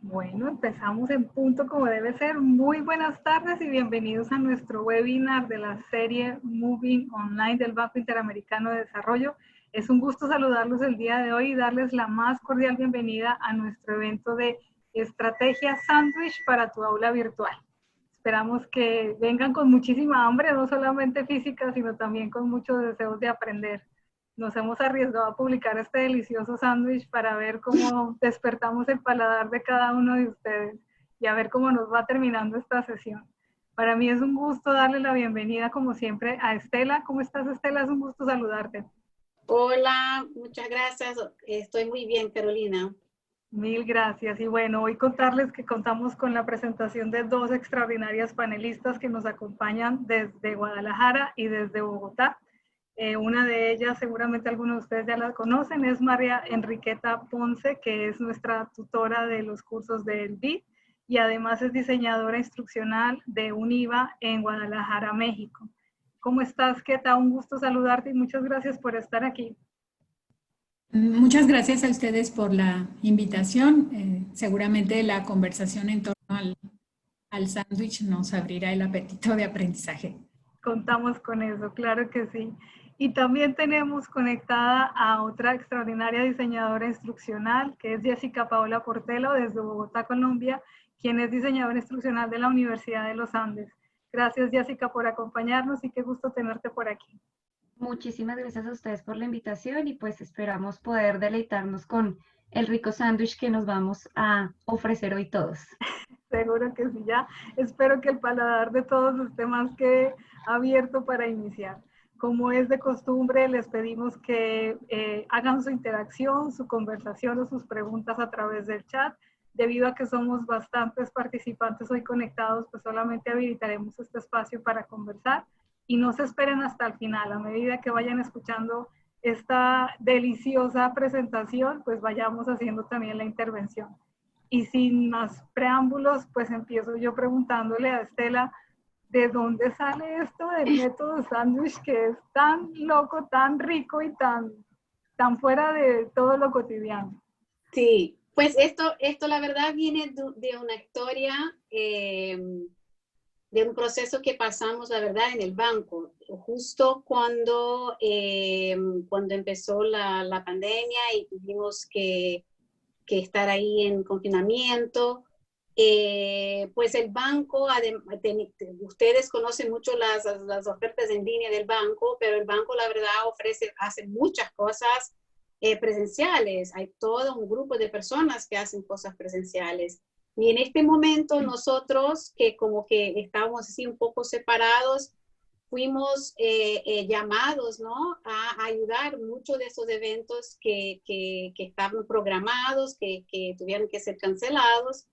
Bueno, empezamos en punto como debe ser. Muy buenas tardes y bienvenidos a nuestro webinar de la serie Moving Online del Banco Interamericano de Desarrollo. Es un gusto saludarlos el día de hoy y darles la más cordial bienvenida a nuestro evento de Estrategia Sandwich para tu aula virtual. Esperamos que vengan con muchísima hambre, no solamente física, sino también con muchos deseos de aprender. Nos hemos arriesgado a publicar este delicioso sándwich para ver cómo despertamos el paladar de cada uno de ustedes y a ver cómo nos va terminando esta sesión. Para mí es un gusto darle la bienvenida, como siempre, a Estela. ¿Cómo estás, Estela? Es un gusto saludarte. Hola, muchas gracias. Estoy muy bien, Carolina. Mil gracias. Y bueno, hoy contarles que contamos con la presentación de dos extraordinarias panelistas que nos acompañan desde Guadalajara y desde Bogotá. Una de ellas, seguramente algunos de ustedes ya la conocen, es María Enriqueta Ponce, que es nuestra tutora de los cursos del BID y además es diseñadora instruccional de UNIVA en Guadalajara, México. ¿Cómo estás, Keta? Un gusto saludarte y muchas gracias por estar aquí. Muchas gracias a ustedes por la invitación. Seguramente la conversación en torno al sándwich nos abrirá el apetito de aprendizaje. Contamos con eso, claro que sí. Y también tenemos conectada a otra extraordinaria diseñadora instruccional, que es Jessica Paola Portelo, desde Bogotá, Colombia, quien es diseñadora instruccional de la Universidad de los Andes. Gracias, Jessica, por acompañarnos y qué gusto tenerte por aquí. Muchísimas gracias a ustedes por la invitación y pues esperamos poder deleitarnos con el rico sándwich que nos vamos a ofrecer hoy todos. Seguro que sí, ya espero que el paladar de todos esté más que abierto para iniciar. Como es de costumbre, les pedimos que hagan su interacción, su conversación o sus preguntas a través del chat. Debido a que somos bastantes participantes hoy conectados, pues solamente habilitaremos este espacio para conversar y no se esperen hasta el final. A medida que vayan escuchando esta deliciosa presentación, pues vayamos haciendo también la intervención. Y sin más preámbulos, pues empiezo yo preguntándole a Estela, ¿de dónde sale esto del método sándwich que es tan loco, tan rico y tan fuera de todo lo cotidiano? Sí, pues esto la verdad viene de una historia, de un proceso que pasamos, la verdad, en el banco. Justo cuando empezó la pandemia y tuvimos que estar ahí en confinamiento. Pues el banco, ustedes conocen mucho las ofertas en línea del banco, pero el banco la verdad hace muchas cosas presenciales. Hay todo un grupo de personas que hacen cosas presenciales. Y en este momento nosotros, que como que estábamos así un poco separados, fuimos llamados, ¿no?, a ayudar muchos de esos eventos que estaban programados, que tuvieron que ser cancelados.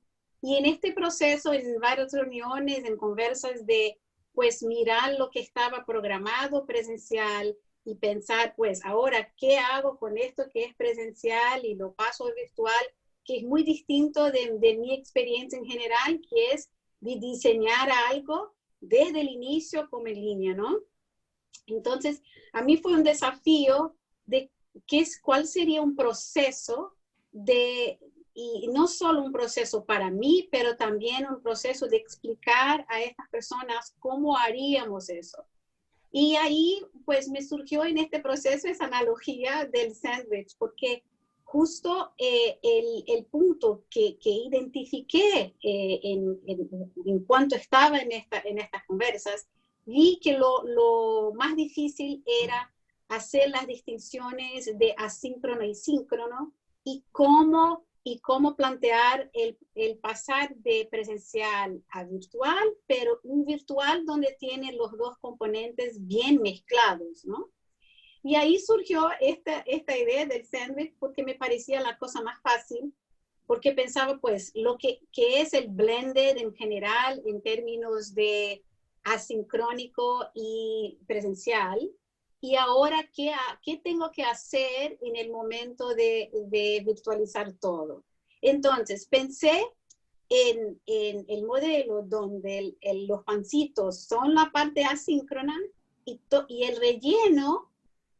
Y en este proceso, en varias reuniones, en conversas de, pues, mirar lo que estaba programado presencial y pensar, pues, ahora, ¿qué hago con esto que es presencial y lo paso a virtual? Que es muy distinto de mi experiencia en general, que es de diseñar algo desde el inicio como en línea, ¿no? Entonces, a mí fue un desafío de cuál sería un proceso y no solo un proceso para mí, pero también un proceso de explicar a estas personas cómo haríamos eso. Y ahí, pues, me surgió en este proceso esa analogía del sándwich, porque justo el punto que identifiqué en cuanto estaba en estas conversas, vi que lo más difícil era hacer las distinciones de asíncrono y síncrono y cómo plantear el pasar de presencial a virtual, pero un virtual donde tiene los dos componentes bien mezclados, ¿no? Y ahí surgió esta idea del sándwich porque me parecía la cosa más fácil, porque pensaba, pues, lo que es el blended en general en términos de asincrónico y presencial, y ahora, ¿qué tengo que hacer en el momento de virtualizar todo? Entonces, pensé en el modelo donde los pancitos son la parte asíncrona y el relleno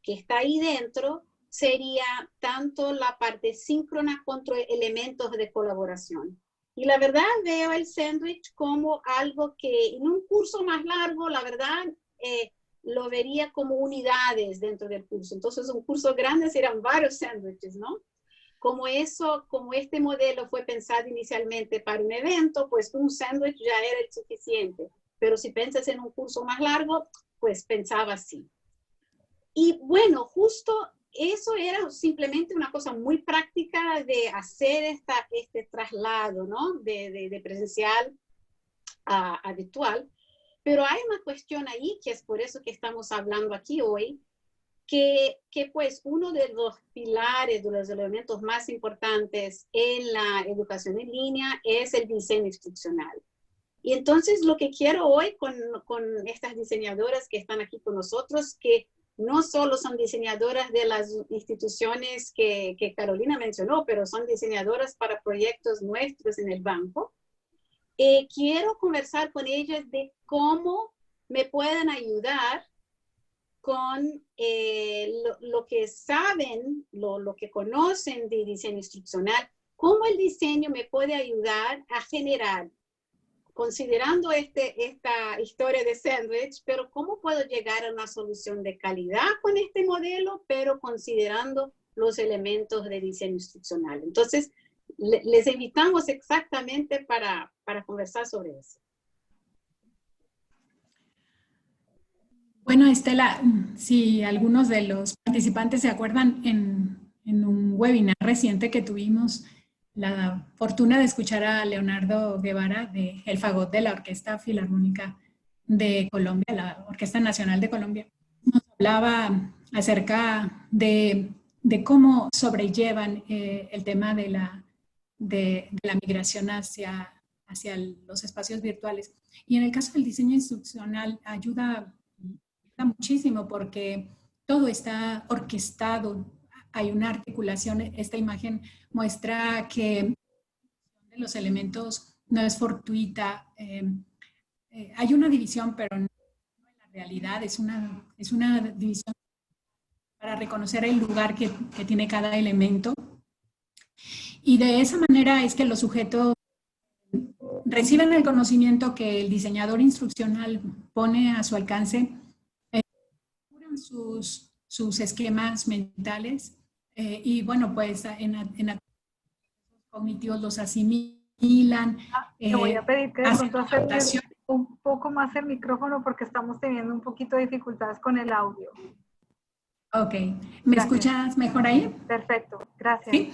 que está ahí dentro sería tanto la parte síncrona contra elementos de colaboración. Y la verdad veo el sándwich como algo que en un curso más largo, la verdad, lo vería como unidades dentro del curso. Entonces, un curso grande serían varios sándwiches, ¿no? Como este modelo fue pensado inicialmente para un evento, pues un sándwich ya era el suficiente. Pero si piensas en un curso más largo, pues pensaba así. Y bueno, justo eso era simplemente una cosa muy práctica de hacer este traslado, ¿no? De presencial a virtual. Pero hay una cuestión ahí, que es por eso que estamos hablando aquí hoy, que pues uno de los pilares, de los elementos más importantes en la educación en línea es el diseño instruccional. Y entonces lo que quiero hoy con estas diseñadoras que están aquí con nosotros, que no solo son diseñadoras de las instituciones que Carolina mencionó, pero son diseñadoras para proyectos nuestros en el banco, quiero conversar con ellas de cómo me pueden ayudar con lo que saben, lo que conocen de diseño instruccional, cómo el diseño me puede ayudar a generar, considerando esta historia de sándwich, pero cómo puedo llegar a una solución de calidad con este modelo, pero considerando los elementos de diseño instruccional. Entonces, les invitamos exactamente para conversar sobre eso. Bueno, Estela, si algunos de los participantes se acuerdan, en un webinar reciente que tuvimos la fortuna de escuchar a Leonardo Guevara de El Fagot de la Orquesta Filarmónica de Colombia, la Orquesta Nacional de Colombia, nos hablaba acerca de cómo sobrellevan el tema de la migración hacia los espacios virtuales. Y en el caso del diseño instruccional ayuda muchísimo porque todo está orquestado, hay una articulación. Esta imagen muestra que los elementos no es fortuita, hay una división, pero no en la realidad, es una división para reconocer el lugar que tiene cada elemento. Y de esa manera es que los sujetos reciben el conocimiento que el diseñador instruccional pone a su alcance, sus esquemas mentales y bueno, pues en cognitivos los asimilan. Te voy a pedir que de pronto acerques un poco más el micrófono porque estamos teniendo un poquito de dificultades con el audio. Ok, ¿me escuchas mejor ahí? Perfecto, gracias. ¿Sí?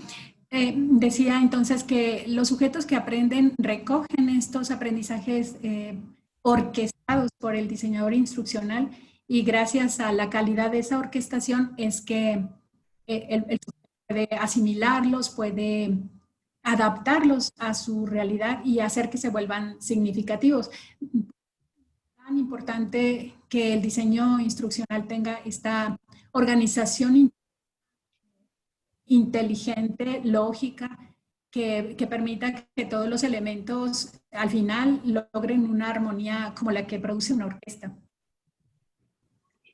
Decía entonces que los sujetos que aprenden recogen estos aprendizajes orquestados por el diseñador instruccional. Y gracias a la calidad de esa orquestación es que el puede asimilarlos, puede adaptarlos a su realidad y hacer que se vuelvan significativos. Tan importante que el diseño instruccional tenga esta organización inteligente, lógica, que permita que todos los elementos al final logren una armonía como la que produce una orquesta.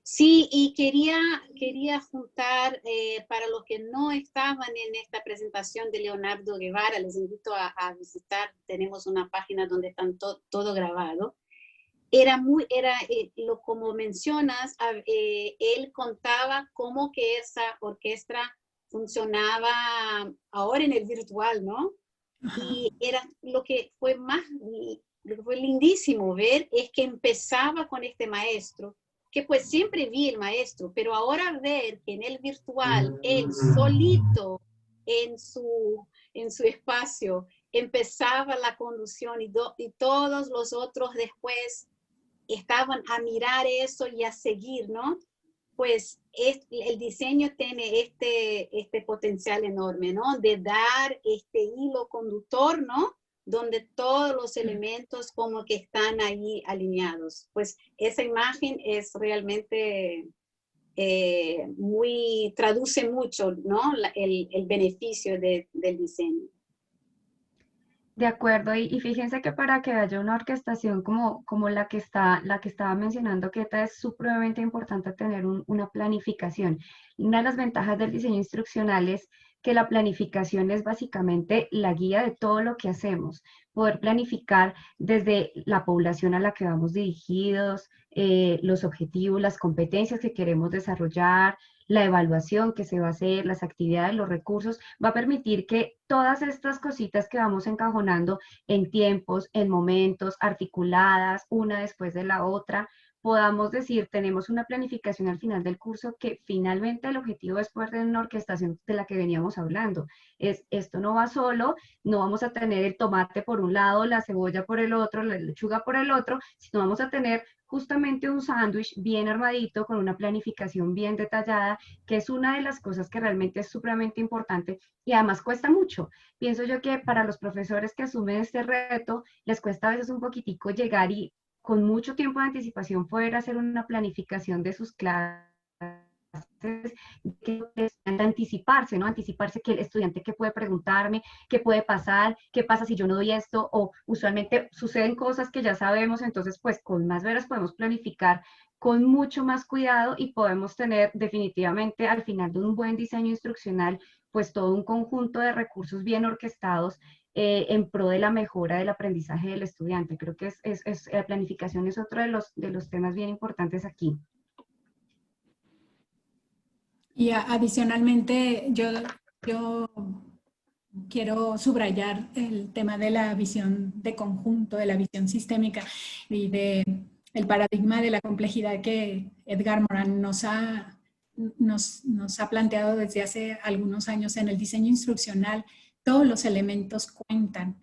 Sí, y quería juntar, para los que no estaban en esta presentación de Leonardo Guevara, les invito a visitar, tenemos una página donde están todo grabado. Como mencionas, él contaba cómo que esa orquesta funcionaba ahora en el virtual, ¿no? Y era lo que fue lindísimo ver es que empezaba con este maestro, que pues siempre vi el maestro, pero ahora ver que en el virtual, él solito en su espacio, empezaba la conducción y todos los otros después estaban a mirar eso y a seguir, ¿no? Pues el diseño tiene este potencial enorme, ¿no? De dar este hilo conductor, ¿no? Donde todos los elementos como que están ahí alineados. Pues esa imagen es realmente traduce mucho, ¿no? El beneficio del diseño. De acuerdo, y fíjense que para que haya una orquestación como la que estaba mencionando Keta, es supremamente importante tener una planificación. Una de las ventajas del diseño instruccional es que la planificación es básicamente la guía de todo lo que hacemos. Poder planificar desde la población a la que vamos dirigidos, los objetivos, las competencias que queremos desarrollar, la evaluación que se va a hacer, las actividades, los recursos, va a permitir que todas estas cositas que vamos encajonando en tiempos, en momentos, articuladas, una después de la otra, podamos decir, tenemos una planificación al final del curso que finalmente el objetivo es poder tener una orquestación de la que veníamos hablando. Esto no va solo, no vamos a tener el tomate por un lado, la cebolla por el otro, la lechuga por el otro, sino vamos a tener justamente un sándwich bien armadito, con una planificación bien detallada, que es una de las cosas que realmente es supremamente importante y además cuesta mucho. Pienso yo que para los profesores que asumen este reto, les cuesta a veces un poquitico llegar y con mucho tiempo de anticipación poder hacer una planificación de sus clases, que anticiparse, ¿no? Anticiparse que el estudiante qué puede preguntarme, qué puede pasar, qué pasa si yo no doy esto, o usualmente suceden cosas que ya sabemos, entonces pues con más veras podemos planificar con mucho más cuidado y podemos tener definitivamente al final de un buen diseño instruccional pues todo un conjunto de recursos bien orquestados en pro de la mejora del aprendizaje del estudiante. Creo que la planificación es otro de los temas bien importantes aquí. Y adicionalmente, yo quiero subrayar el tema de la visión de conjunto, de la visión sistémica y el paradigma de la complejidad que Edgar Morin nos ha planteado desde hace algunos años en el diseño instruccional. Todos los elementos cuentan,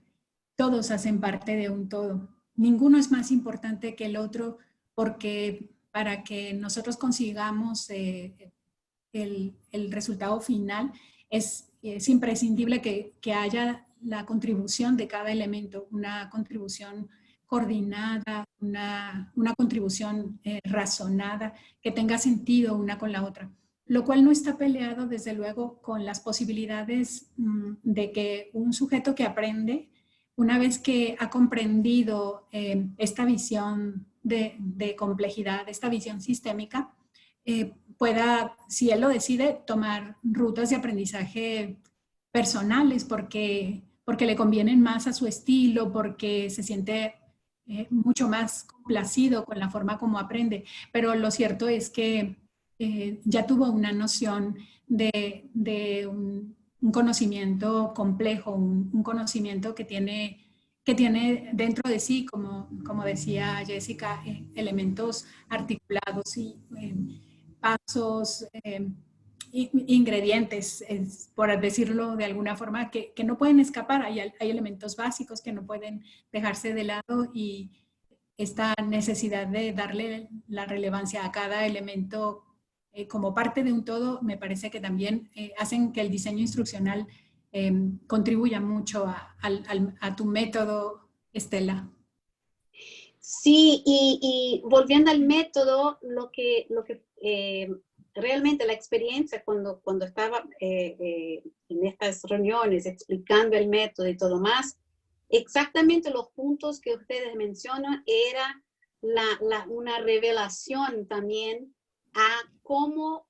todos hacen parte de un todo. Ninguno es más importante que el otro, porque para que nosotros consigamos el resultado final es imprescindible que haya la contribución de cada elemento, una contribución coordinada, una contribución razonada, que tenga sentido una con la otra, lo cual no está peleado desde luego con las posibilidades de que un sujeto que aprende, una vez que ha comprendido esta visión de complejidad, esta visión sistémica, pueda, si él lo decide, tomar rutas de aprendizaje personales porque le convienen más a su estilo, porque se siente mucho más complacido con la forma como aprende. Pero lo cierto es que ya tuvo una noción de un conocimiento complejo, un conocimiento que tiene dentro de sí, como decía Jessica, elementos articulados y pasos, ingredientes, por decirlo de alguna forma, que no pueden escapar. Hay elementos básicos que no pueden dejarse de lado, y esta necesidad de darle la relevancia a cada elemento como parte de un todo, me parece que también hacen que el diseño instruccional contribuya mucho a tu método, Estela. Sí, y volviendo al método, lo que realmente la experiencia cuando estaba en estas reuniones explicando el método y todo más, exactamente los puntos que ustedes mencionan era una revelación también a cómo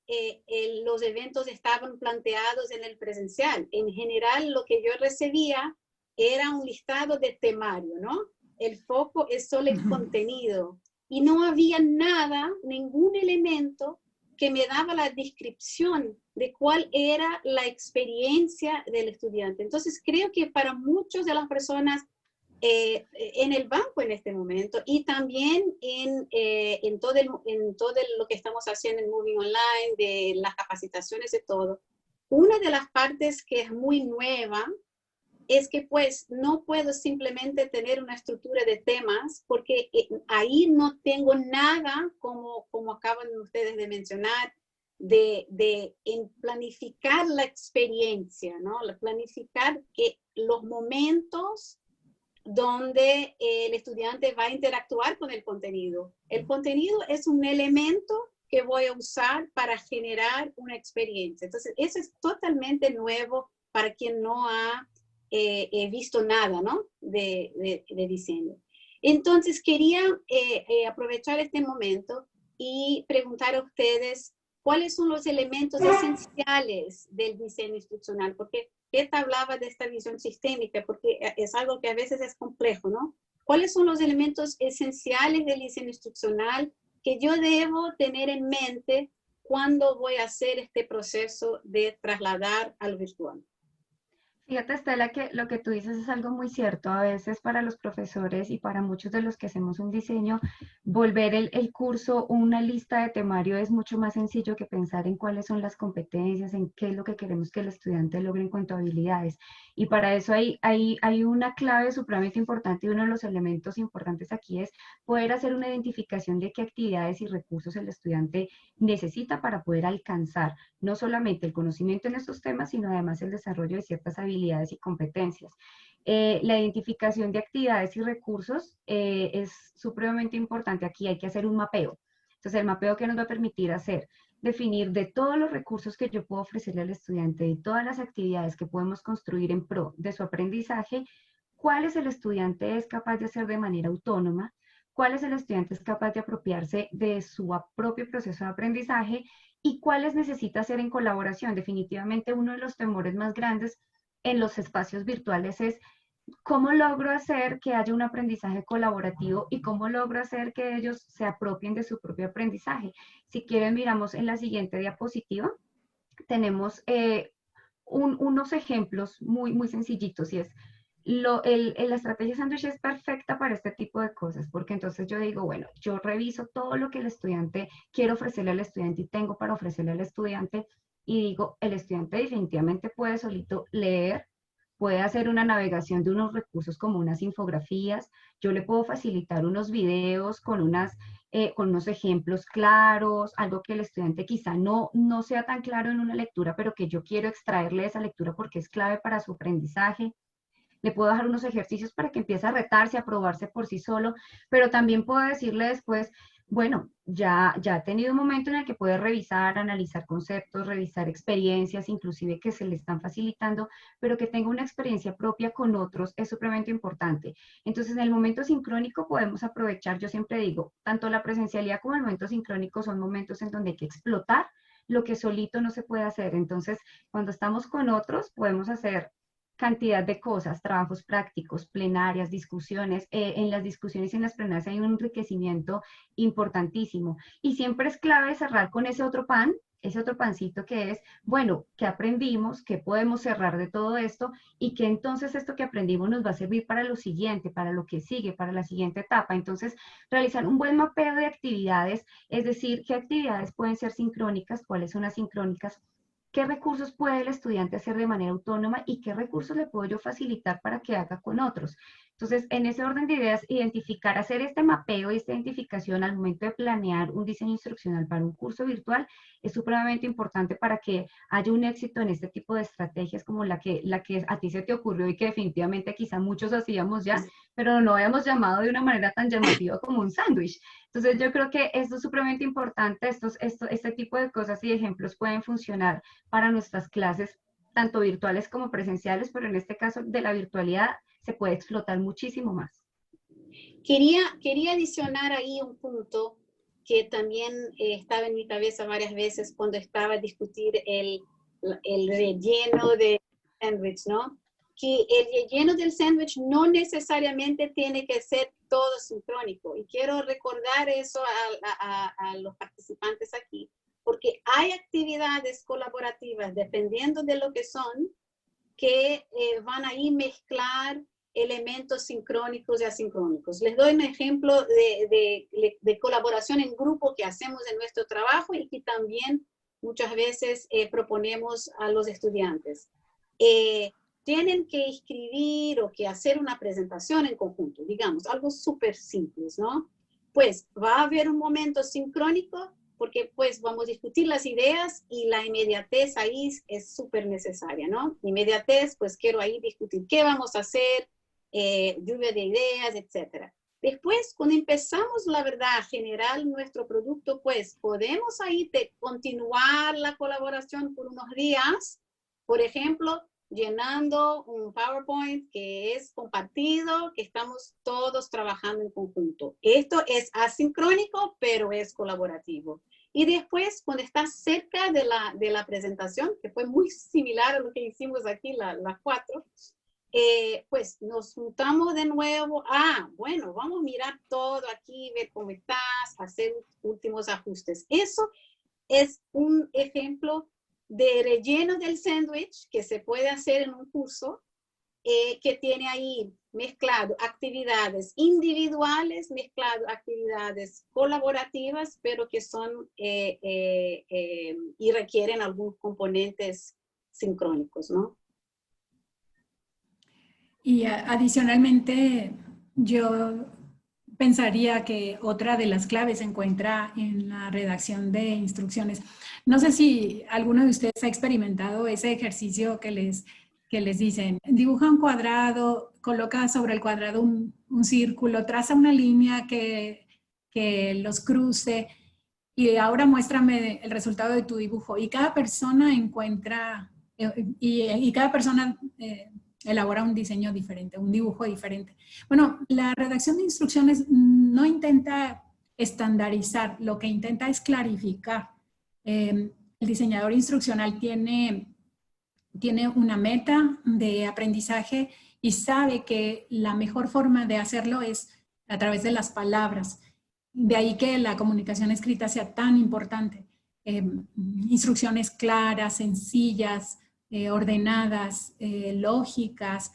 los eventos estaban planteados en el presencial. En general, lo que yo recibía era un listado de temario, ¿no? El foco es solo el contenido y no había nada, ningún elemento que me daba la descripción de cuál era la experiencia del estudiante. Entonces creo que para muchas de las personas en el banco en este momento y también en todo lo que estamos haciendo en Moving Online, de las capacitaciones y todo, una de las partes que es muy nueva es que pues no puedo simplemente tener una estructura de temas porque ahí no tengo nada, como acaban ustedes de mencionar, de planificar la experiencia, ¿no? Planificar los momentos donde el estudiante va a interactuar con el contenido. El contenido es un elemento que voy a usar para generar una experiencia. Entonces, eso es totalmente nuevo para quien no ha visto nada, ¿no? de diseño. Entonces, quería aprovechar este momento y preguntar a ustedes ¿Cuáles son los elementos esenciales del diseño instruccional? Porque Beta hablaba de esta visión sistémica, porque es algo que a veces es complejo, ¿no? ¿Cuáles son los elementos esenciales del diseño instruccional que yo debo tener en mente cuando voy a hacer este proceso de trasladar al virtual? Fíjate, Estela, que lo que tú dices es algo muy cierto. A veces para los profesores y para muchos de los que hacemos un diseño, volver el curso una lista de temario es mucho más sencillo que pensar en cuáles son las competencias, en qué es lo que queremos que el estudiante logre en cuanto a habilidades. Y para eso hay una clave supremamente importante y uno de los elementos importantes aquí es poder hacer una identificación de qué actividades y recursos el estudiante necesita para poder alcanzar no solamente el conocimiento en estos temas, sino además el desarrollo de ciertas habilidades y competencias. La identificación de actividades y recursos es supremamente importante. Aquí hay que hacer un mapeo. Entonces, el mapeo que nos va a permitir hacer, definir de todos los recursos que yo puedo ofrecerle al estudiante, de todas las actividades que podemos construir en pro de su aprendizaje, cuáles el estudiante es capaz de hacer de manera autónoma, cuáles el estudiante es capaz de apropiarse de su propio proceso de aprendizaje y cuáles necesita hacer en colaboración. Definitivamente uno de los temores más grandes en los espacios virtuales es cómo logro hacer que haya un aprendizaje colaborativo y cómo logro hacer que ellos se apropien de su propio aprendizaje. Si quieren, miramos en la siguiente diapositiva. Tenemos unos ejemplos muy sencillitos y es la estrategia sándwich es perfecta para este tipo de cosas, porque entonces yo digo, bueno, yo reviso todo lo que el estudiante quiere ofrecerle al estudiante y tengo para ofrecerle al estudiante y digo, el estudiante definitivamente puede solito leer, puede hacer una navegación de unos recursos como unas infografías, yo le puedo facilitar unos videos con unos ejemplos claros, algo que el estudiante quizá no sea tan claro en una lectura, pero que yo quiero extraerle de esa lectura porque es clave para su aprendizaje. Le puedo dejar unos ejercicios para que empiece a retarse, a probarse por sí solo, pero también puedo decirle después, bueno, ya ha tenido un momento en el que puede revisar, analizar conceptos, revisar experiencias, inclusive que se le están facilitando, pero que tenga una experiencia propia con otros es supremamente importante. Entonces, en el momento sincrónico podemos aprovechar, yo siempre digo, tanto la presencialidad como el momento sincrónico son momentos en donde hay que explotar lo que solito no se puede hacer. Entonces, cuando estamos con otros, podemos hacer cantidad de cosas, trabajos prácticos, plenarias, discusiones. En las discusiones y en las plenarias hay un enriquecimiento importantísimo. Y siempre es clave cerrar con ese otro pancito que es, bueno, ¿qué aprendimos? ¿Qué podemos cerrar de todo esto? Y que entonces esto que aprendimos nos va a servir para lo siguiente, para lo que sigue, para la siguiente etapa. Entonces, realizar un buen mapeo de actividades, es decir, qué actividades pueden ser sincrónicas, cuáles son asincrónicas, qué recursos puede el estudiante hacer de manera autónoma y qué recursos le puedo yo facilitar para que haga con otros. Entonces, en ese orden de ideas, identificar, hacer este mapeo y esta identificación al momento de planear un diseño instruccional para un curso virtual es supremamente importante para que haya un éxito en este tipo de estrategias como la que a ti se te ocurrió y que definitivamente quizá muchos hacíamos ya, pero no habíamos llamado de una manera tan llamativa como un sándwich. Entonces yo creo que esto es supremamente importante, este tipo de cosas y ejemplos pueden funcionar para nuestras clases, tanto virtuales como presenciales, pero en este caso de la virtualidad se puede explotar muchísimo más. Quería adicionar ahí un punto que también estaba en mi cabeza varias veces cuando estaba a discutir el relleno de sándwich, ¿no? Que el relleno del sándwich no necesariamente tiene que ser todo sincrónico. Y quiero recordar eso a los participantes aquí, porque hay actividades colaborativas, dependiendo de lo que son, que van a ir mezclar elementos sincrónicos y asincrónicos. Les doy un ejemplo de colaboración en grupo que hacemos en nuestro trabajo y que también muchas veces proponemos a los estudiantes. Tienen que escribir o que hacer una presentación en conjunto, digamos, algo súper simple, ¿no? Pues va a haber un momento sincrónico porque pues vamos a discutir las ideas y la inmediatez ahí es súper necesaria, ¿no? Inmediatez, pues quiero ahí discutir qué vamos a hacer, lluvia de ideas, etc. Después, cuando empezamos, la verdad, a generar nuestro producto, pues podemos ahí continuar la colaboración por unos días, por ejemplo, llenando un PowerPoint que es compartido, que estamos todos trabajando en conjunto. Esto es asincrónico, pero es colaborativo. Y después, cuando estás cerca de la presentación, que fue muy similar a lo que hicimos aquí, las 4, pues nos juntamos de nuevo. Bueno, vamos a mirar todo aquí, ver cómo estás, hacer últimos ajustes. Eso es un ejemplo de relleno del sándwich que se puede hacer en un curso, que tiene ahí mezclado actividades individuales, mezclado actividades colaborativas, pero que son y requieren algunos componentes sincrónicos, ¿no? Y adicionalmente, yo pensaría que otra de las claves se encuentra en la redacción de instrucciones. No sé si alguno de ustedes ha experimentado ese ejercicio que les dicen, dibuja un cuadrado, coloca sobre el cuadrado un círculo, traza una línea que los cruce y ahora muéstrame el resultado de tu dibujo. Y cada persona encuentra, y cada persona elabora un diseño diferente, un dibujo diferente. Bueno, la redacción de instrucciones no intenta estandarizar, lo que intenta es clarificar. El diseñador instruccional tiene una meta de aprendizaje y sabe que la mejor forma de hacerlo es a través de las palabras. De ahí que la comunicación escrita sea tan importante. Instrucciones claras, sencillas, ordenadas, lógicas,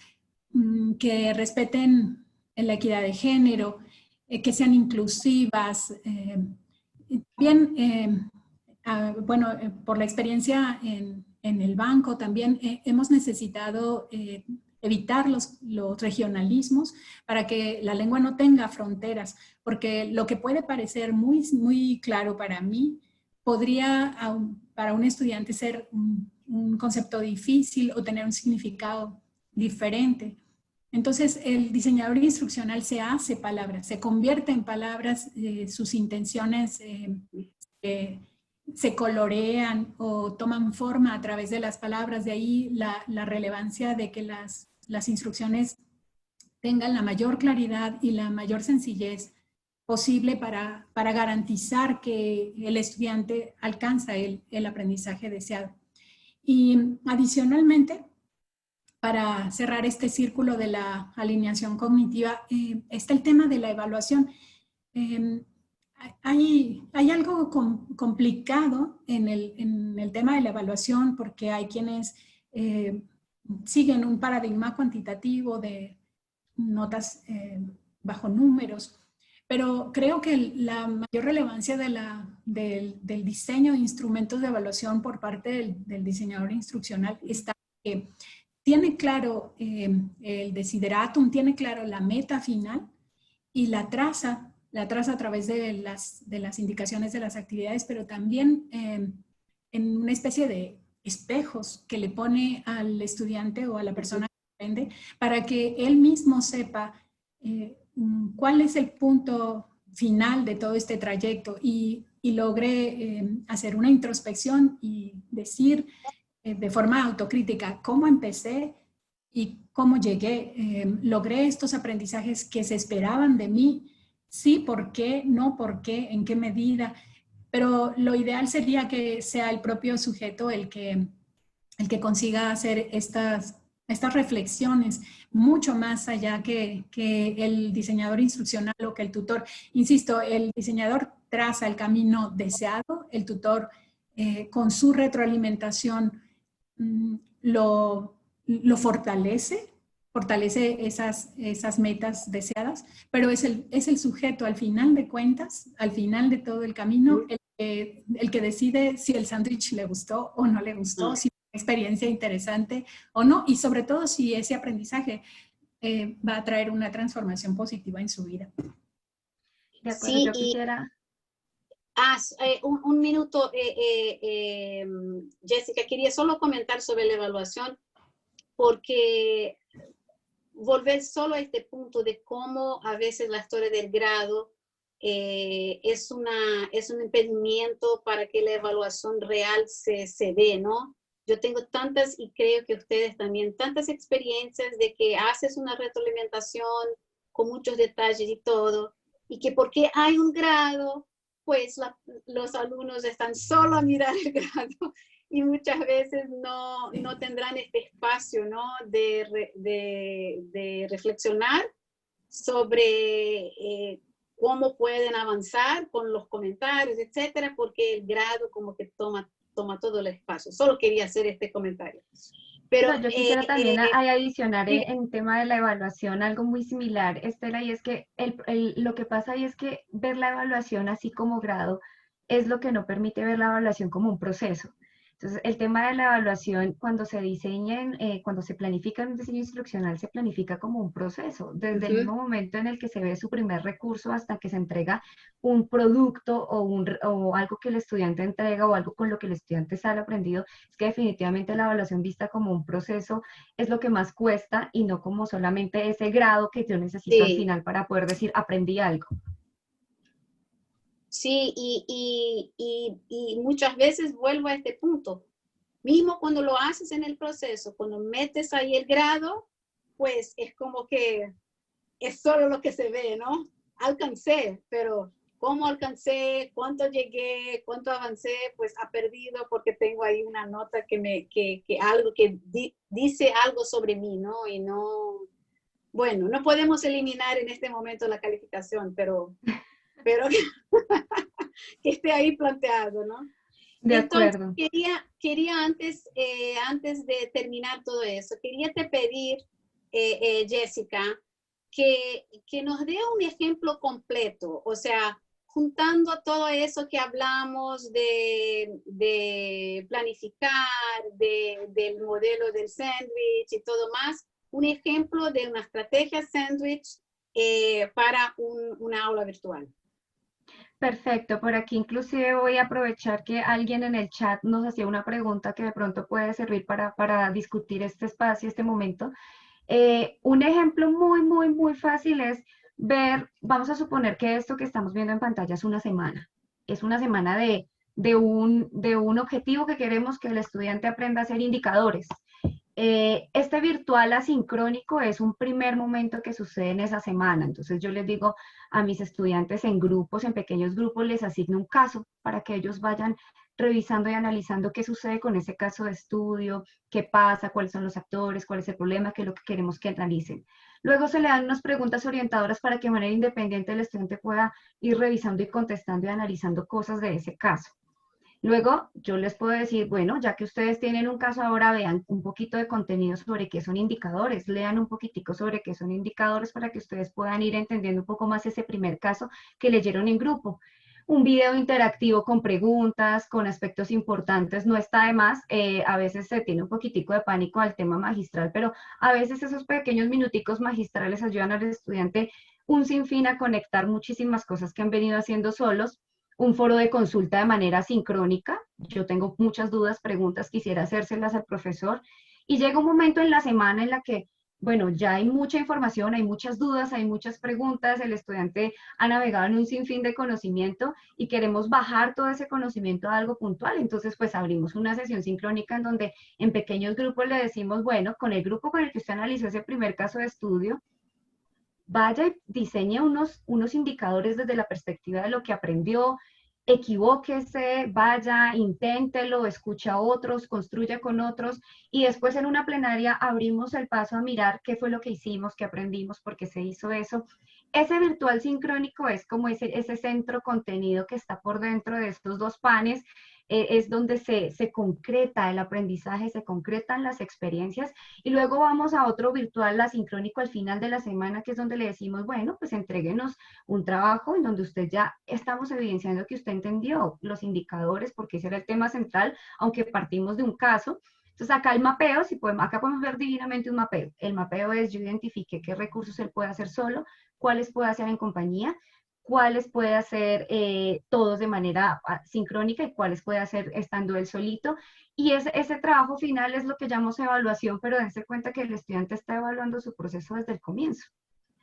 que respeten la equidad de género, que sean inclusivas. Bien, bueno, por la experiencia en el banco también hemos necesitado evitar los regionalismos para que la lengua no tenga fronteras, porque lo que puede parecer muy, muy claro para mí podría para un estudiante ser un concepto difícil o tener un significado diferente. Entonces, el diseñador instruccional se hace palabras, se convierte en palabras, sus intenciones se colorean o toman forma a través de las palabras. De ahí la relevancia de que las instrucciones tengan la mayor claridad y la mayor sencillez posible para garantizar que el estudiante alcanza el aprendizaje deseado. Y adicionalmente, para cerrar este círculo de la alineación cognitiva, está el tema de la evaluación. Hay algo complicado en el tema de la evaluación porque hay quienes siguen un paradigma cuantitativo de notas bajo números, pero creo que la mayor relevancia del diseño de instrumentos de evaluación por parte del diseñador instruccional está que tiene claro el desideratum, tiene claro la meta final y la traza a través de las indicaciones de las actividades, pero también en una especie de espejos que le pone al estudiante o a la persona que aprende para que él mismo sepa cuál es el punto final de todo este trayecto y logre hacer una introspección y decir de forma autocrítica cómo empecé y cómo llegué. Logré estos aprendizajes que se esperaban de mí. Sí, ¿por qué? No, ¿por qué? ¿En qué medida? Pero lo ideal sería que sea el propio sujeto el que consiga hacer estas reflexiones mucho más allá que el diseñador instruccional o que el tutor. Insisto, el diseñador traza el camino deseado, el tutor con su retroalimentación lo fortalece esas metas deseadas, pero es el sujeto al final de cuentas, al final de todo el camino, el que decide si el sándwich le gustó o no le gustó, si fue una experiencia interesante o no, y sobre todo si ese aprendizaje va a traer una transformación positiva en su vida. De acuerdo, sí, yo quisiera... un minuto, Jessica, quería solo comentar sobre la evaluación, porque volver solo a este punto de cómo a veces la historia del grado es un impedimento para que la evaluación real se dé, ¿no? Yo tengo tantas, y creo que ustedes también, tantas experiencias de que haces una retroalimentación con muchos detalles y todo, y que porque hay un grado, pues los alumnos están solo a mirar el grado y muchas veces no tendrán este espacio, ¿no? de reflexionar sobre cómo pueden avanzar con los comentarios, etcétera, porque el grado como que toma todo el espacio. Solo quería hacer este comentario. Pero No, yo quisiera también adicionar sí, en tema de la evaluación algo muy similar, Estela, y es que lo que pasa ahí es que ver la evaluación así como grado es lo que no permite ver la evaluación como un proceso. Entonces, el tema de la evaluación, cuando se diseña, cuando se planifica en un diseño instruccional, se planifica como un proceso, desde el mismo momento en el que se ve su primer recurso hasta que se entrega un producto o algo que el estudiante entrega o algo con lo que el estudiante sale aprendido. Es que definitivamente la evaluación vista como un proceso es lo que más cuesta y no como solamente ese grado que yo necesito al sí. final para poder decir aprendí algo. Sí, y muchas veces vuelvo a este punto. Mismo cuando lo haces en el proceso, cuando metes ahí el grado, pues es como que es solo lo que se ve, ¿no? Alcancé, pero ¿cómo alcancé? ¿Cuánto llegué? ¿Cuánto avancé? Pues ha perdido porque tengo ahí una nota que algo que dice algo sobre mí, ¿no? Y no, bueno, no podemos eliminar en este momento la calificación, pero que esté ahí planteado, ¿no? De Entonces, acuerdo. quería antes de terminar todo eso, quería te pedir, Jessica, que nos dé un ejemplo completo, o sea, juntando todo eso que hablamos de planificar, del modelo del sándwich y todo más, un ejemplo de una estrategia sándwich para una aula virtual. Perfecto, por aquí inclusive voy a aprovechar que alguien en el chat nos hacía una pregunta que de pronto puede servir para discutir este espacio, este momento. Un ejemplo muy fácil es ver, vamos a suponer que esto que estamos viendo en pantalla es una semana. Es una semana de un objetivo que queremos que el estudiante aprenda a hacer indicadores. Este virtual asincrónico es un primer momento que sucede en esa semana. Entonces yo les digo a mis estudiantes en grupos, en pequeños grupos, les asigno un caso para que ellos vayan revisando y analizando qué sucede con ese caso de estudio, qué pasa, cuáles son los actores, cuál es el problema, qué es lo que queremos que analicen. Luego se le dan unas preguntas orientadoras para que de manera independiente el estudiante pueda ir revisando y contestando y analizando cosas de ese caso. Luego, yo les puedo decir, bueno, ya que ustedes tienen un caso ahora, vean un poquito de contenido sobre qué son indicadores, lean un poquitico sobre qué son indicadores para que ustedes puedan ir entendiendo un poco más ese primer caso que leyeron en grupo. Un video interactivo con preguntas, con aspectos importantes, no está de más. A veces se tiene un poquitico de pánico al tema magistral, pero a veces esos pequeños minuticos magistrales ayudan al estudiante un sinfín a conectar muchísimas cosas que han venido haciendo solos. Un foro de consulta de manera sincrónica. Yo tengo muchas dudas, preguntas, quisiera hacérselas al profesor. Y llega un momento en la semana en la que, bueno, ya hay mucha información, hay muchas dudas, hay muchas preguntas, el estudiante ha navegado en un sinfín de conocimiento y queremos bajar todo ese conocimiento a algo puntual. Entonces, pues abrimos una sesión sincrónica en donde en pequeños grupos le decimos, bueno, con el grupo con el que usted analizó ese primer caso de estudio, vaya y diseñe unos indicadores desde la perspectiva de lo que aprendió, equivóquese, vaya, inténtelo, escucha a otros, construya con otros y después en una plenaria abrimos el paso a mirar qué fue lo que hicimos, qué aprendimos, por qué se hizo eso. Ese virtual sincrónico es como ese centro contenido que está por dentro de estos dos panes, es donde se concreta el aprendizaje, se concretan las experiencias y luego vamos a otro virtual asincrónico al final de la semana, que es donde le decimos, bueno, pues entréguenos un trabajo en donde usted ya estamos evidenciando que usted entendió los indicadores, porque ese era el tema central, aunque partimos de un caso. Entonces acá el mapeo, acá podemos ver divinamente un mapeo. El mapeo es, yo identifiqué qué recursos él puede hacer solo, cuáles puede hacer en compañía, cuáles puede hacer todos de manera sincrónica y cuáles puede hacer estando él solito. Y ese trabajo final es lo que llamamos evaluación, pero dense cuenta que el estudiante está evaluando su proceso desde el comienzo.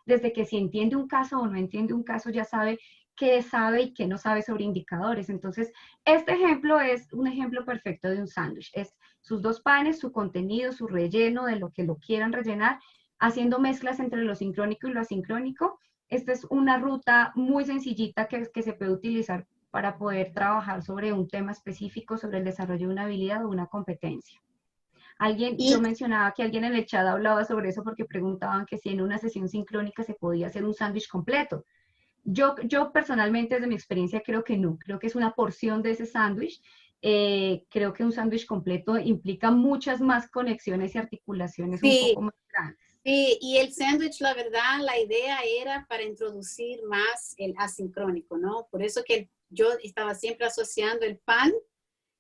Desde que si entiende un caso o no entiende un caso, ya sabe y qué no sabe sobre indicadores. Entonces, este ejemplo es un ejemplo perfecto de un sándwich. Es sus dos panes, su contenido, su relleno de lo que lo quieran rellenar, haciendo mezclas entre lo sincrónico y lo asincrónico. Esta es una ruta muy sencillita que se puede utilizar para poder trabajar sobre un tema específico, sobre el desarrollo de una habilidad o una competencia. Yo mencionaba que alguien en el chat hablaba sobre eso porque preguntaban que si en una sesión sincrónica se podía hacer un sándwich completo. Yo personalmente, desde mi experiencia, creo que no. Creo que es una porción de ese sándwich. Creo que un sándwich completo implica muchas más conexiones y articulaciones un Sí, poco más grandes. sí, y el sándwich, la verdad, la idea era para introducir más el asincrónico, ¿no? Por eso que yo estaba siempre asociando el pan.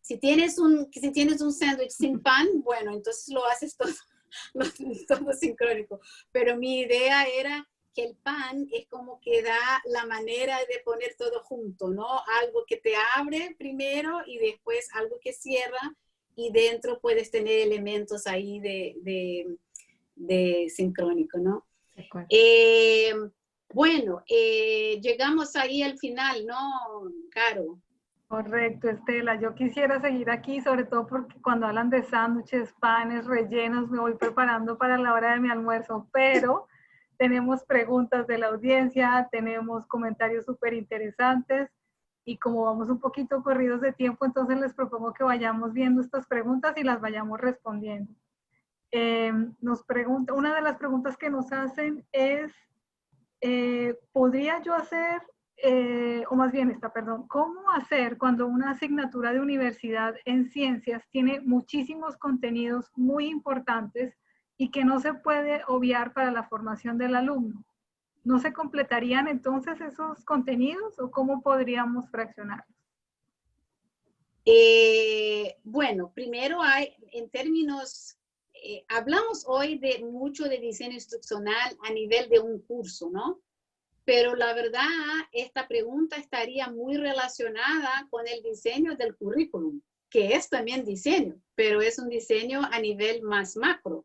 Si tienes un sándwich sin pan, bueno, entonces lo haces todo, todo sincrónico. Pero mi idea era que el pan es como que da la manera de poner todo junto, ¿no? Algo que te abre primero y después algo que cierra y dentro puedes tener elementos ahí de sincrónico, ¿no? Bueno, llegamos ahí al final, ¿no, Caro? Correcto, Estela. Yo quisiera seguir aquí, sobre todo porque cuando hablan de sándwiches, panes, rellenos, me voy preparando para la hora de mi almuerzo, pero tenemos preguntas de la audiencia, tenemos comentarios súper interesantes y como vamos un poquito corridos de tiempo, entonces les propongo que vayamos viendo estas preguntas y las vayamos respondiendo. Una de las preguntas que nos hacen es, ¿podría yo hacer o más bien ¿cómo hacer cuando una asignatura de universidad en ciencias tiene muchísimos contenidos muy importantes y que no se puede obviar para la formación del alumno? ¿No se completarían entonces esos contenidos o cómo podríamos fraccionarlos? Bueno, primero en términos, hablamos hoy mucho de diseño instruccional a nivel de un curso, ¿no? Pero la verdad, esta pregunta estaría muy relacionada con el diseño del currículum, que es también diseño, pero es un diseño a nivel más macro.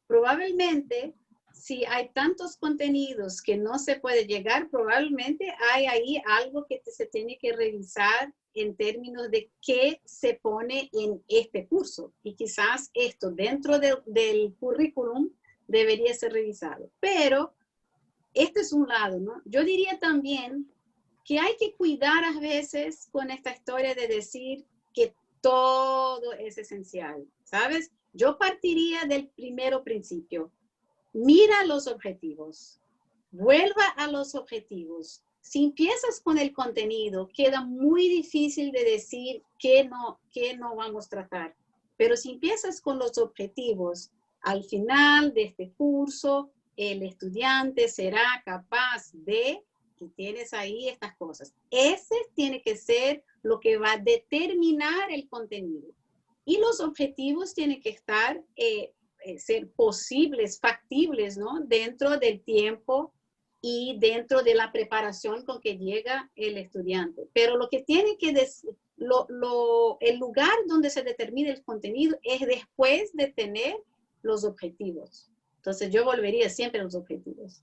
Probablemente, si hay tantos contenidos que no se puede llegar, probablemente hay ahí algo que se tiene que revisar en términos de qué se pone en este curso. Y quizás esto dentro del currículum debería ser revisado. Pero este es un lado, ¿no? Yo diría también que hay que cuidar a veces con esta historia de decir que todo es esencial, ¿sabes? Yo partiría del primero principio. Mira los objetivos. Vuelva a los objetivos. Si empiezas con el contenido, queda muy difícil de decir qué no vamos a tratar. Pero si empiezas con los objetivos, al final de este curso, el estudiante será capaz de, y tienes ahí estas cosas. Ese tiene que ser lo que va a determinar el contenido. Y los objetivos tienen que estar, ser posibles, factibles, ¿no? Dentro del tiempo y dentro de la preparación con que llega el estudiante. Pero lo que tiene que decir, el lugar donde se determina el contenido es después de tener los objetivos. Entonces yo volvería siempre a los objetivos.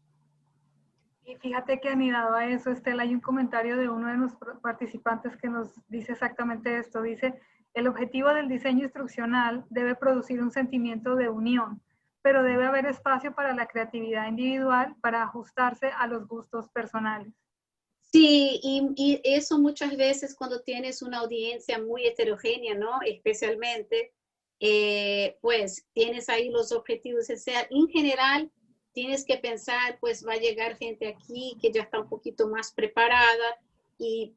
Y fíjate que anidado a eso, Estela, hay un comentario de uno de nuestros participantes que nos dice exactamente esto. Dice, el objetivo del diseño instruccional debe producir un sentimiento de unión, pero debe haber espacio para la creatividad individual para ajustarse a los gustos personales. Sí, y eso muchas veces cuando tienes una audiencia muy heterogénea, ¿no? Especialmente, pues tienes ahí los objetivos, o sea, en general tienes que pensar, pues va a llegar gente aquí que ya está un poquito más preparada y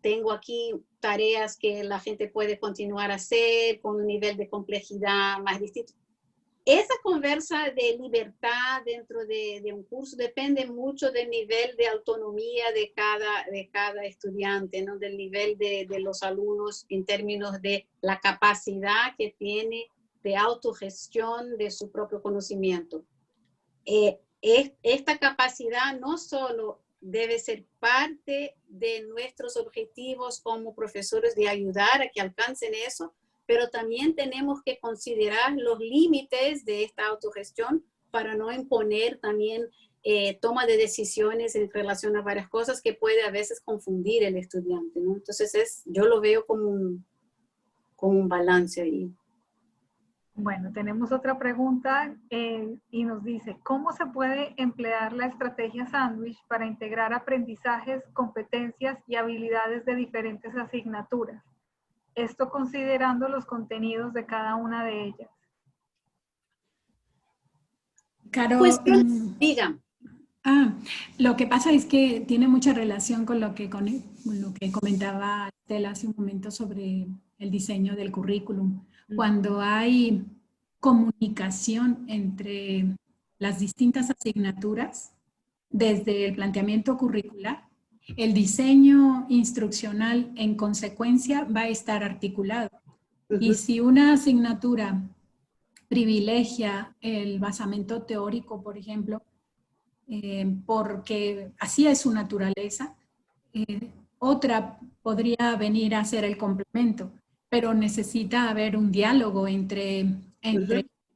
tengo aquí tareas que la gente puede continuar a hacer con un nivel de complejidad más distinto. Esa conversa de libertad dentro de un curso depende mucho del nivel de autonomía de cada estudiante, ¿no? Del nivel de los alumnos en términos de la capacidad que tiene de autogestión de su propio conocimiento. Esta capacidad no solo debe ser parte de nuestros objetivos como profesores de ayudar a que alcancen eso, pero también tenemos que considerar los límites de esta autogestión para no imponer también toma de decisiones en relación a varias cosas que puede a veces confundir el estudiante, ¿no? Entonces yo lo veo como un balance ahí. Bueno, tenemos otra pregunta y nos dice, ¿cómo se puede emplear la estrategia sándwich para integrar aprendizajes, competencias y habilidades de diferentes asignaturas? Esto considerando los contenidos de cada una de ellas. Caro, Pues digan. Lo que pasa es que tiene mucha relación con lo que comentaba Estela hace un momento sobre el diseño del currículum. Cuando hay comunicación entre las distintas asignaturas, desde el planteamiento curricular, el diseño instruccional en consecuencia va a estar articulado. Y si una asignatura privilegia el basamento teórico, por ejemplo, porque así es su naturaleza, otra podría venir a ser el complemento, pero necesita haber un diálogo entre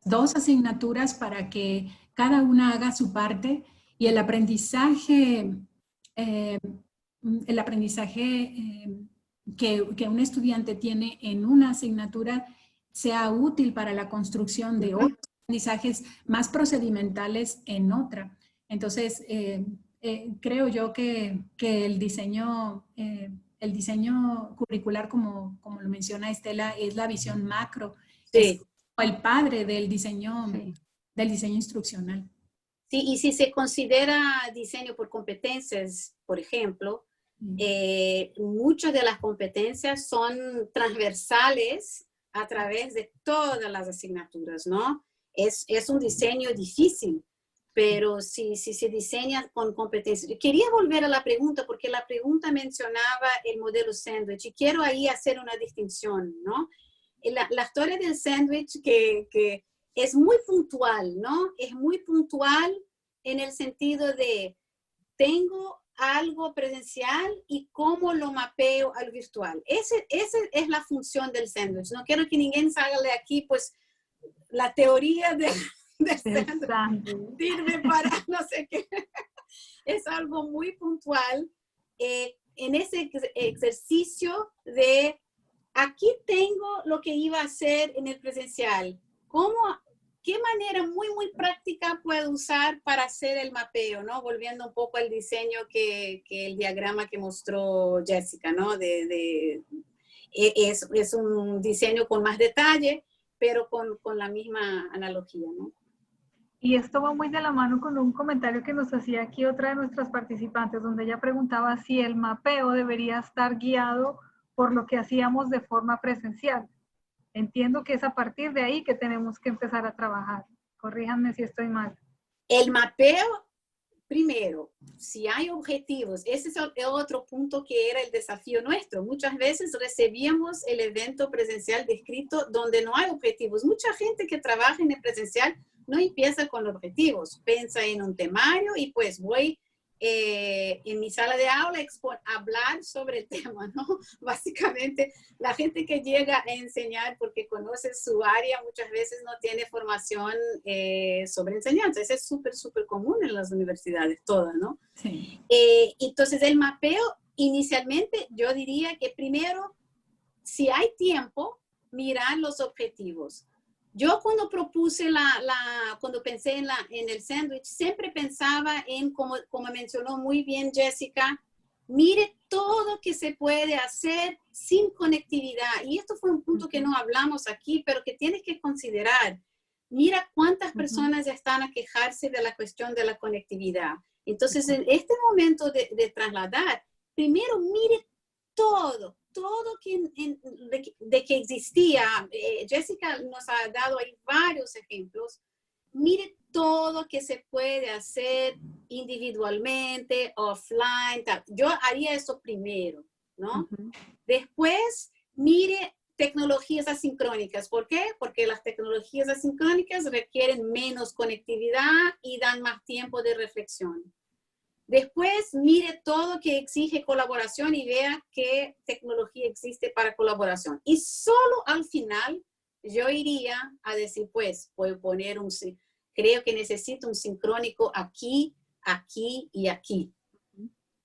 dos asignaturas para que cada una haga su parte y el aprendizaje que un estudiante tiene en una asignatura sea útil para la construcción de otros aprendizajes más procedimentales en otra. Entonces, creo yo que el diseño curricular, como lo menciona Estela, es la visión macro, es el padre del diseño instruccional. Sí, y si se considera diseño por competencias, por ejemplo, muchas de las competencias son transversales a través de todas las asignaturas, ¿no? Es un diseño difícil, pero si se diseña con competencias. Quería volver a la pregunta, porque la pregunta mencionaba el modelo sándwich, y quiero ahí hacer una distinción, ¿no? La historia del sándwich que es muy puntual, ¿no? Es muy puntual en el sentido de, tengo algo presencial y cómo lo mapeo al virtual. Esa es la función del sándwich. No quiero que ninguém salga de aquí, pues, la teoría del sándwich sirve para no sé qué. Es algo muy puntual en ese ejercicio de, aquí tengo lo que iba a hacer en el presencial. ¿Qué manera muy, muy práctica puedo usar para hacer el mapeo, ¿no? Volviendo un poco al diseño que el diagrama que mostró Jessica, ¿no? Es un diseño con más detalle, pero con la misma analogía, ¿no? Y esto va muy de la mano con un comentario que nos hacía aquí otra de nuestras participantes, donde ella preguntaba si el mapeo debería estar guiado por lo que hacíamos de forma presencial. Entiendo que es a partir de ahí que tenemos que empezar a trabajar. Corríjanme si estoy mal. El mapeo, primero, si hay objetivos, ese es el otro punto que era el desafío nuestro. Muchas veces recibíamos el evento presencial descrito donde no hay objetivos. Mucha gente que trabaja en el presencial no empieza con objetivos, piensa en un temario y pues voy en mi sala de aula a hablar sobre el tema, ¿no? Básicamente, la gente que llega a enseñar porque conoce su área muchas veces no tiene formación sobre enseñanza. Eso es súper, súper común en las universidades todas, ¿no? Sí. Entonces, el mapeo, inicialmente, yo diría que primero, si hay tiempo, mirar los objetivos. Yo cuando propuse cuando pensé en el sándwich, siempre pensaba en, como mencionó muy bien Jessica, mire todo que se puede hacer sin conectividad. Y esto fue un punto que no hablamos aquí, pero que tienes que considerar. Mira cuántas personas ya están a quejarse de la cuestión de la conectividad. Entonces, en este momento de trasladar, primero mire todo de que existía. Jessica nos ha dado ahí varios ejemplos. Mire todo que se puede hacer individualmente, offline. Tal. Yo haría eso primero, ¿no? Después, mire tecnologías asincrónicas. ¿Por qué? Porque las tecnologías asincrónicas requieren menos conectividad y dan más tiempo de reflexión. Después, mire todo que exige colaboración y vea qué tecnología existe para colaboración. Y solo al final, yo iría a decir, pues, puedo poner creo que necesito un sincrónico aquí, aquí y aquí.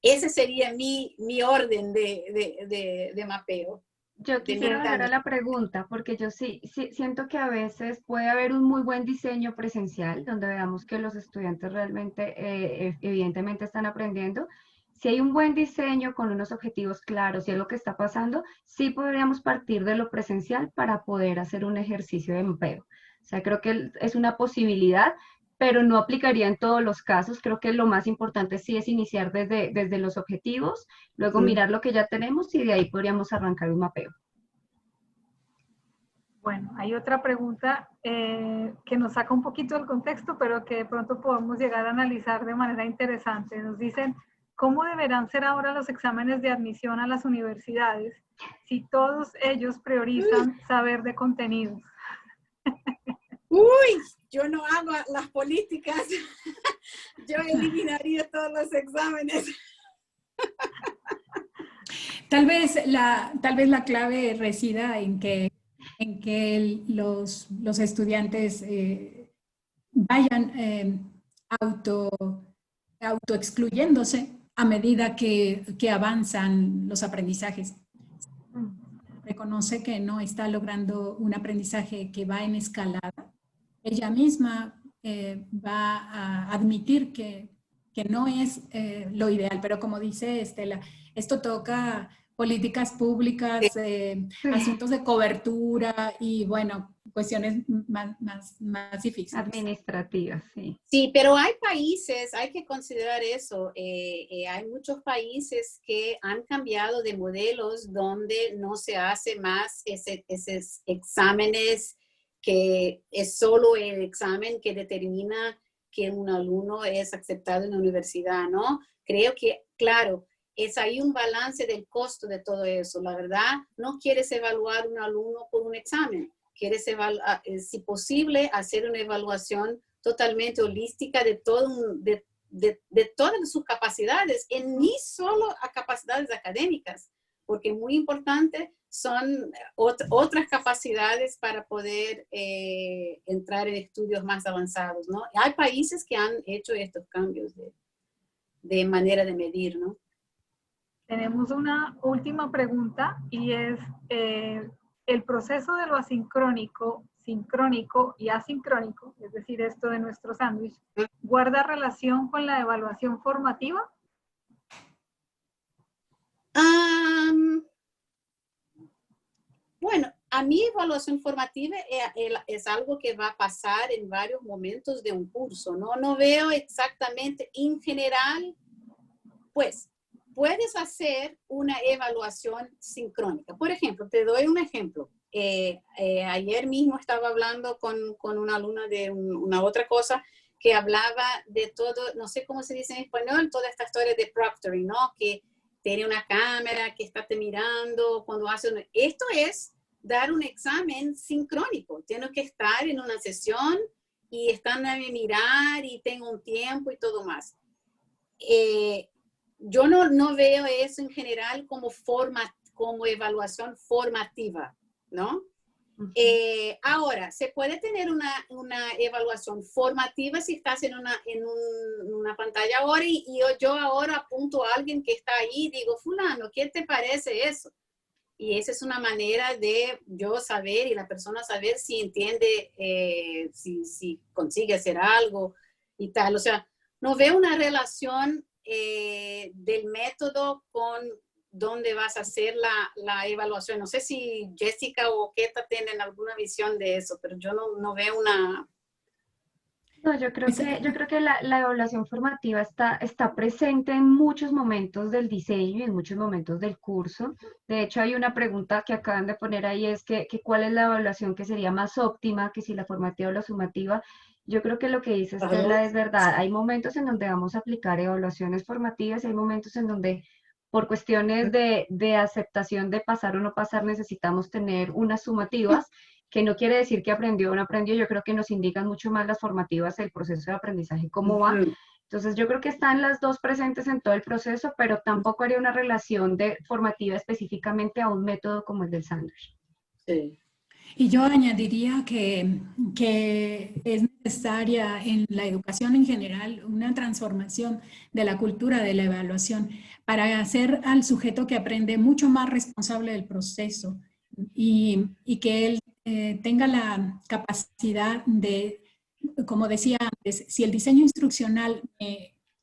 Ese sería mi orden de mapeo. Yo quisiera volver a la pregunta, porque yo sí siento que a veces puede haber un muy buen diseño presencial, donde veamos que los estudiantes realmente, evidentemente están aprendiendo. Si hay un buen diseño con unos objetivos claros y es lo que está pasando, sí podríamos partir de lo presencial para poder hacer un ejercicio de empleo. O sea, creo que es una posibilidad, pero no aplicaría en todos los casos. Creo que lo más importante sí es iniciar desde los objetivos, luego mirar lo que ya tenemos y de ahí podríamos arrancar un mapeo. Bueno, hay otra pregunta que nos saca un poquito del contexto, pero que de pronto podemos llegar a analizar de manera interesante. Nos dicen, ¿cómo deberán ser ahora los exámenes de admisión a las universidades si todos ellos priorizan saber de contenidos? Uy, yo no hago las políticas. Yo eliminaría todos los exámenes. Tal vez la clave resida en que los estudiantes vayan autoexcluyéndose a medida que avanzan los aprendizajes. Reconoce que no está logrando un aprendizaje que va en escalada. Ella misma va a admitir que no es lo ideal, pero como dice Estela, esto toca políticas públicas, asuntos de cobertura y, bueno, cuestiones más difíciles. Administrativas, sí. Sí, pero hay países, hay que considerar eso, hay muchos países que han cambiado de modelos donde no se hace más esos exámenes, que es solo el examen que determina que un alumno es aceptado en la universidad, ¿no? Creo que, claro, es ahí un balance del costo de todo eso. La verdad, no quieres evaluar un alumno por un examen. Quieres, si posible, hacer una evaluación totalmente holística de todas sus capacidades, y ni solo a capacidades académicas, porque muy importante son otras capacidades para poder entrar en estudios más avanzados, ¿no? Hay países que han hecho estos cambios de manera de medir, ¿no? Tenemos una última pregunta y es el proceso de lo asincrónico, sincrónico y asincrónico, es decir, esto de nuestro sándwich, ¿guarda relación con la evaluación formativa? Bueno, a mí evaluación formativa es algo que va a pasar en varios momentos de un curso, ¿no? No veo exactamente en general, pues, puedes hacer una evaluación sincrónica. Por ejemplo, te doy un ejemplo. Ayer mismo estaba hablando con una alumna de una otra cosa que hablaba de todo, no sé cómo se dice en español, toda esta historia de proctoring, ¿no? Que tiene una cámara que está te mirando cuando hace esto es dar un examen sincrónico. Tienes que estar en una sesión y están a mirar y tengo un tiempo y todo más. Yo no veo eso en general como evaluación formativa, ¿no? Ahora, se puede tener una evaluación formativa si estás en una pantalla ahora y yo ahora apunto a alguien que está ahí y digo, fulano, ¿qué te parece eso? Y esa es una manera de yo saber y la persona saber si entiende, si consigue hacer algo y tal. O sea, no veo una relación del método con dónde vas a hacer la evaluación. No sé si Jessica o Keta tienen alguna visión de eso, pero yo no veo una... No, yo creo que la evaluación formativa está presente en muchos momentos del diseño y en muchos momentos del curso. De hecho, hay una pregunta que acaban de poner ahí, es que ¿cuál es la evaluación que sería más óptima, que si la formativa o la sumativa? Yo creo que lo que dice Estela es verdad. Hay momentos en donde vamos a aplicar evaluaciones formativas y hay momentos en donde por cuestiones de aceptación de pasar o no pasar necesitamos tener unas sumativas, que no quiere decir que aprendió o no aprendió. Yo creo que nos indican mucho más las formativas el proceso de aprendizaje, cómo va. Entonces yo creo que están las dos presentes en todo el proceso, pero tampoco haría una relación de formativa específicamente a un método como el del sándwich. Sí. Y yo añadiría que es necesaria en la educación en general una transformación de la cultura de la evaluación para hacer al sujeto que aprende mucho más responsable del proceso y que él tenga la capacidad de, como decía antes, si el diseño instruccional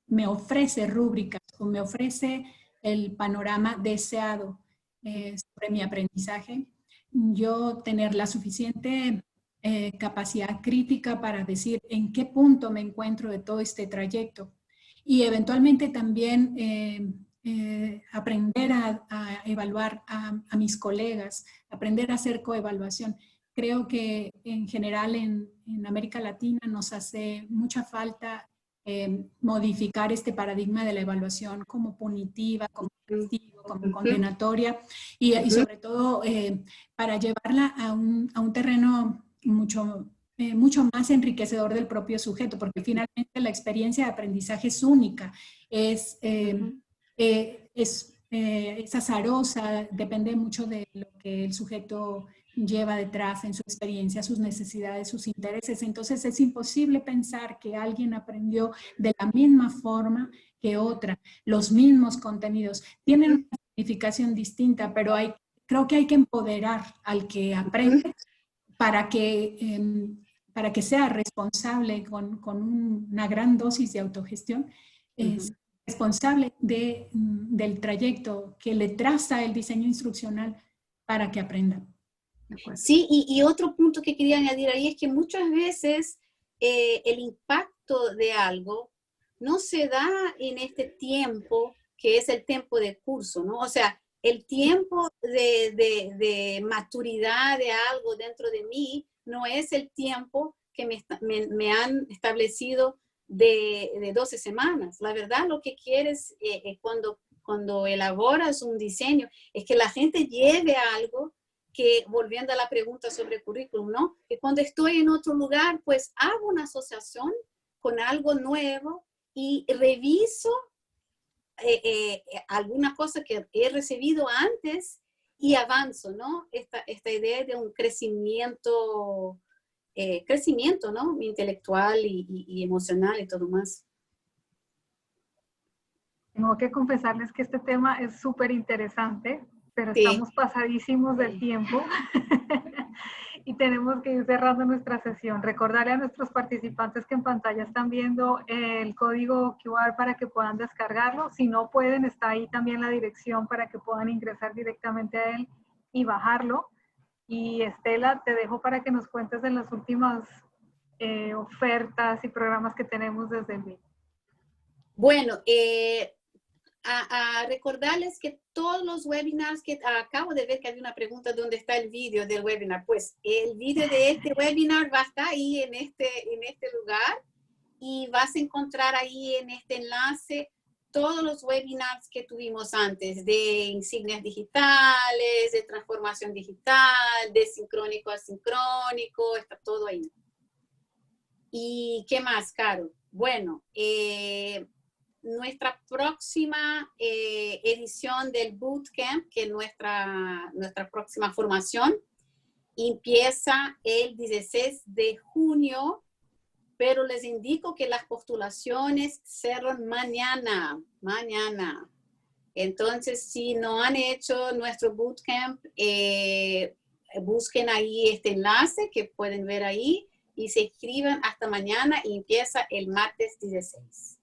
me ofrece rúbricas o me ofrece el panorama deseado sobre mi aprendizaje, yo tener la suficiente capacidad crítica para decir en qué punto me encuentro de todo este trayecto y eventualmente también aprender a evaluar a mis colegas, aprender a hacer coevaluación. Creo que en general en América Latina nos hace mucha falta modificar este paradigma de la evaluación como punitiva, como castigo, como condenatoria y sobre todo para llevarla a un terreno mucho más enriquecedor del propio sujeto, porque finalmente la experiencia de aprendizaje es única, es azarosa, depende mucho de lo que el sujeto lleva detrás en su experiencia, sus necesidades, sus intereses. Entonces es imposible pensar que alguien aprendió de la misma forma que otra, los mismos contenidos. Tienen una significación distinta, pero creo que hay que empoderar al que aprende para que sea responsable con una gran dosis de autogestión, responsable del trayecto que le traza el diseño instruccional para que aprenda. Sí, y otro punto que quería añadir ahí es que muchas veces el impacto de algo no se da en este tiempo que es el tiempo de curso, ¿no? O sea, el tiempo de maturidad de algo dentro de mí no es el tiempo que me han establecido de 12 semanas. La verdad, lo que quieres cuando elaboras un diseño es que la gente lleve algo que, volviendo a la pregunta sobre currículum, ¿no? Que cuando estoy en otro lugar, pues hago una asociación con algo nuevo y reviso alguna cosa que he recibido antes y avanzo, ¿no? Esta idea de un crecimiento, ¿no? Intelectual y emocional y todo más. Tengo que confesarles que este tema es súper interesante, pero Sí. estamos pasadísimos del tiempo y tenemos que ir cerrando nuestra sesión. Recordarle a nuestros participantes que en pantalla están viendo el código QR para que puedan descargarlo. Si no pueden, está ahí también la dirección para que puedan ingresar directamente a él y bajarlo. Y Estela, te dejo para que nos cuentes de las últimas ofertas y programas que tenemos desde el BID. Bueno, a recordarles que todos los webinars que acabo de ver que hay una pregunta dónde está el vídeo del webinar, pues el vídeo de este webinar va a estar ahí en este lugar y vas a encontrar ahí en este enlace todos los webinars que tuvimos antes de insignias digitales, de transformación digital, de sincrónico a sincrónico, está todo ahí. ¿Y qué más, Caro? Bueno, nuestra próxima edición del Bootcamp, que es nuestra próxima formación, empieza el 16 de junio, pero les indico que las postulaciones cierran mañana. Entonces, si no han hecho nuestro Bootcamp, busquen ahí este enlace que pueden ver ahí y se inscriban hasta mañana y empieza el martes 16.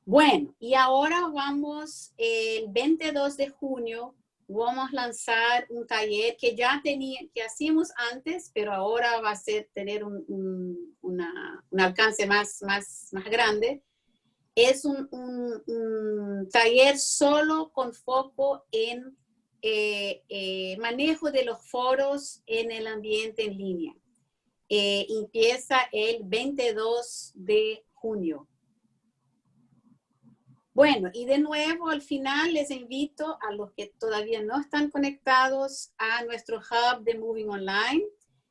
Bueno, y ahora vamos, el 22 de junio, vamos a lanzar un taller que que hacíamos antes, pero ahora va a tener un alcance más grande. Es un taller solo con foco en manejo de los foros en el ambiente en línea. Empieza el 22 de junio. Bueno, y de nuevo, al final les invito a los que todavía no están conectados a nuestro hub de Moving Online,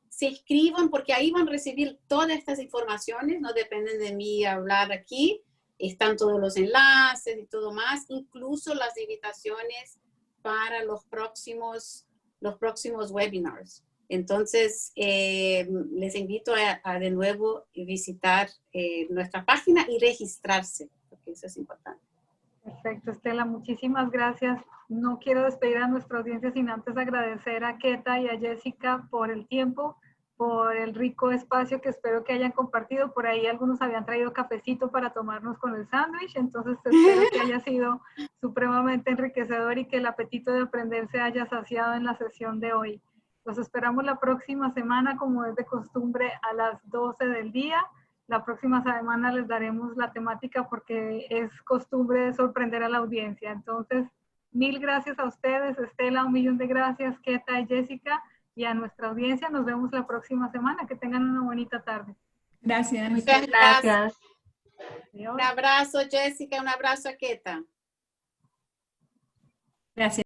se inscriban porque ahí van a recibir todas estas informaciones, no dependen de mí hablar aquí, están todos los enlaces y todo más, incluso las invitaciones para los próximos webinars. Entonces, les invito a de nuevo visitar nuestra página y registrarse, porque eso es importante. Perfecto, Estela, muchísimas gracias. No quiero despedir a nuestra audiencia sin antes agradecer a Keta y a Jessica por el tiempo, por el rico espacio que espero que hayan compartido. Por ahí algunos habían traído cafecito para tomarnos con el sándwich, entonces espero que haya sido supremamente enriquecedor y que el apetito de aprender se haya saciado en la sesión de hoy. Los esperamos la próxima semana, como es de costumbre, a las 12 del día. La próxima semana les daremos la temática porque es costumbre sorprender a la audiencia. Entonces, mil gracias a ustedes, Estela, un millón de gracias, Keta y Jessica, y a nuestra audiencia. Nos vemos la próxima semana. Que tengan una bonita tarde. Gracias. Muchas gracias. Gracias. Adiós. Un abrazo, Jessica, un abrazo a Keta. Gracias.